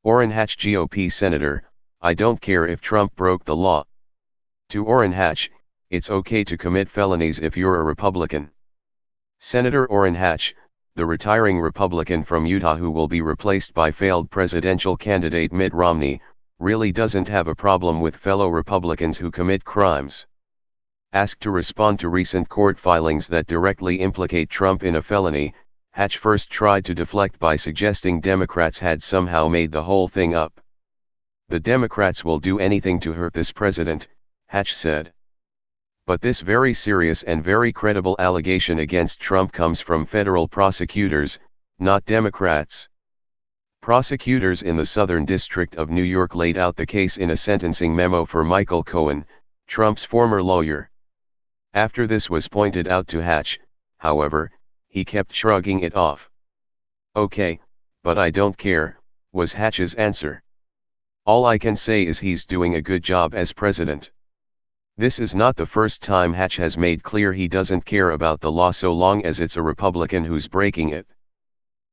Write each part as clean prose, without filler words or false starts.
Orrin Hatch GOP Senator, I don't care if Trump broke the law. To Orrin Hatch, it's okay to commit felonies if you're a Republican. Senator Orrin Hatch, the retiring Republican from Utah who will be replaced by failed presidential candidate Mitt Romney, really doesn't have a problem with fellow Republicans who commit crimes. Asked to respond to recent court filings that directly implicate Trump in a felony, Hatch first tried to deflect by suggesting Democrats had somehow made the whole thing up. The Democrats will do anything to hurt this president, Hatch said. But this very serious and very credible allegation against Trump comes from federal prosecutors, not Democrats. Prosecutors in the Southern District of New York laid out the case in a sentencing memo for Michael Cohen, Trump's former lawyer. After this was pointed out to Hatch, however, he kept shrugging it off. Okay, but I don't care, was Hatch's answer. All I can say is he's doing a good job as president. This is not the first time Hatch has made clear he doesn't care about the law so long as it's a Republican who's breaking it.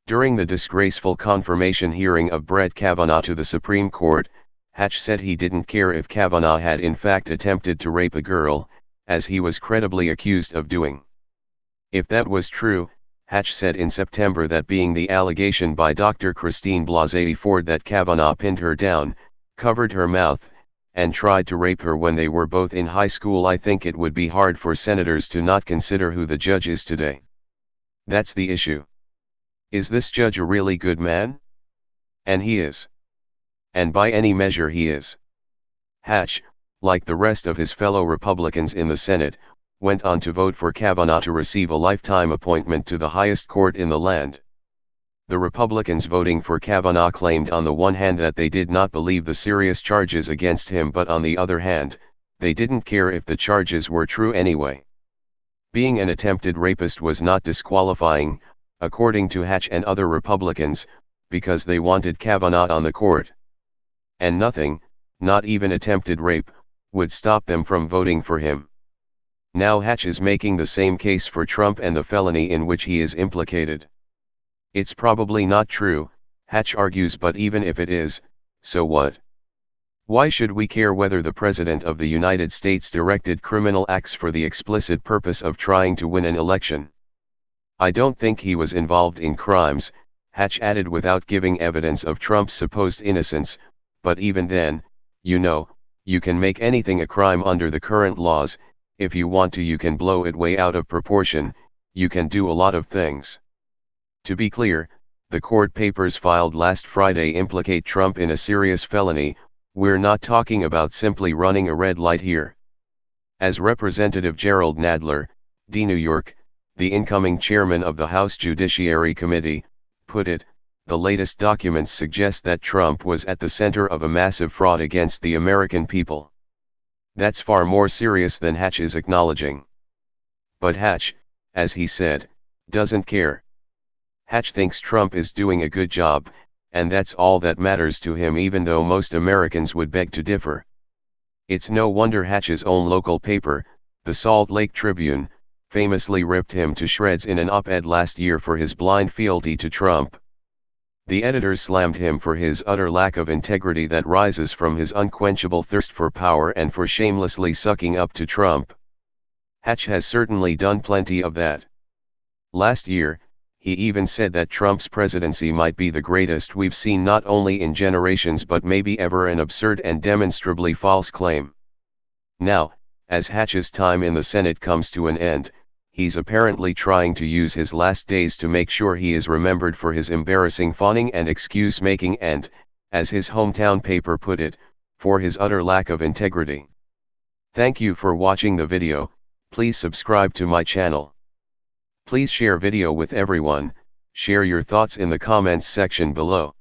During the disgraceful confirmation hearing of Brett Kavanaugh to the Supreme Court, Hatch said he didn't care if Kavanaugh had in fact attempted to rape a girl, as he was credibly accused of doing. If that was true, Hatch said in September that being the allegation by Dr. Christine Blasey Ford that Kavanaugh pinned her down, covered her mouth, and tried to rape her when they were both in high school, I think it would be hard for senators to not consider who the judge is today. That's the issue. Is this judge a really good man? And he is. And by any measure he is. Hatch, like the rest of his fellow Republicans in the Senate, went on to vote for Kavanaugh to receive a lifetime appointment to the highest court in the land. The Republicans voting for Kavanaugh claimed on the one hand that they did not believe the serious charges against him, but on the other hand, they didn't care if the charges were true anyway. Being an attempted rapist was not disqualifying, according to Hatch and other Republicans, because they wanted Kavanaugh on the court. And nothing, not even attempted rape, would stop them from voting for him. Now Hatch is making the same case for Trump and the felony in which he is implicated. It's probably not true, Hatch argues, but even if it is, so what? Why should we care whether the President of the United States directed criminal acts for the explicit purpose of trying to win an election? I don't think he was involved in crimes, Hatch added without giving evidence of Trump's supposed innocence, but even then, you can make anything a crime under the current laws. If you want to, you can blow it way out of proportion, you can do a lot of things. To be clear, the court papers filed last Friday implicate Trump in a serious felony. We're not talking about simply running a red light here. As Representative Gerald Nadler, D. New York, the incoming chairman of the House Judiciary Committee, put it, the latest documents suggest that Trump was at the center of a massive fraud against the American people. That's far more serious than Hatch is acknowledging. But Hatch, as he said, doesn't care. Hatch thinks Trump is doing a good job, and that's all that matters to him, even though most Americans would beg to differ. It's no wonder Hatch's own local paper, the Salt Lake Tribune, famously ripped him to shreds in an op-ed last year for his blind fealty to Trump. The editors slammed him for his utter lack of integrity that rises from his unquenchable thirst for power and for shamelessly sucking up to Trump. Hatch has certainly done plenty of that. Last year, he even said that Trump's presidency might be the greatest we've seen not only in generations but maybe ever, an absurd and demonstrably false claim. Now, as Hatch's time in the Senate comes to an end, he's apparently trying to use his last days to make sure he is remembered for his embarrassing fawning and excuse-making and, as his hometown paper put it, for his utter lack of integrity. Thank you for watching the video. Please subscribe to my channel. Please share video with everyone. Share your thoughts in the comments section below.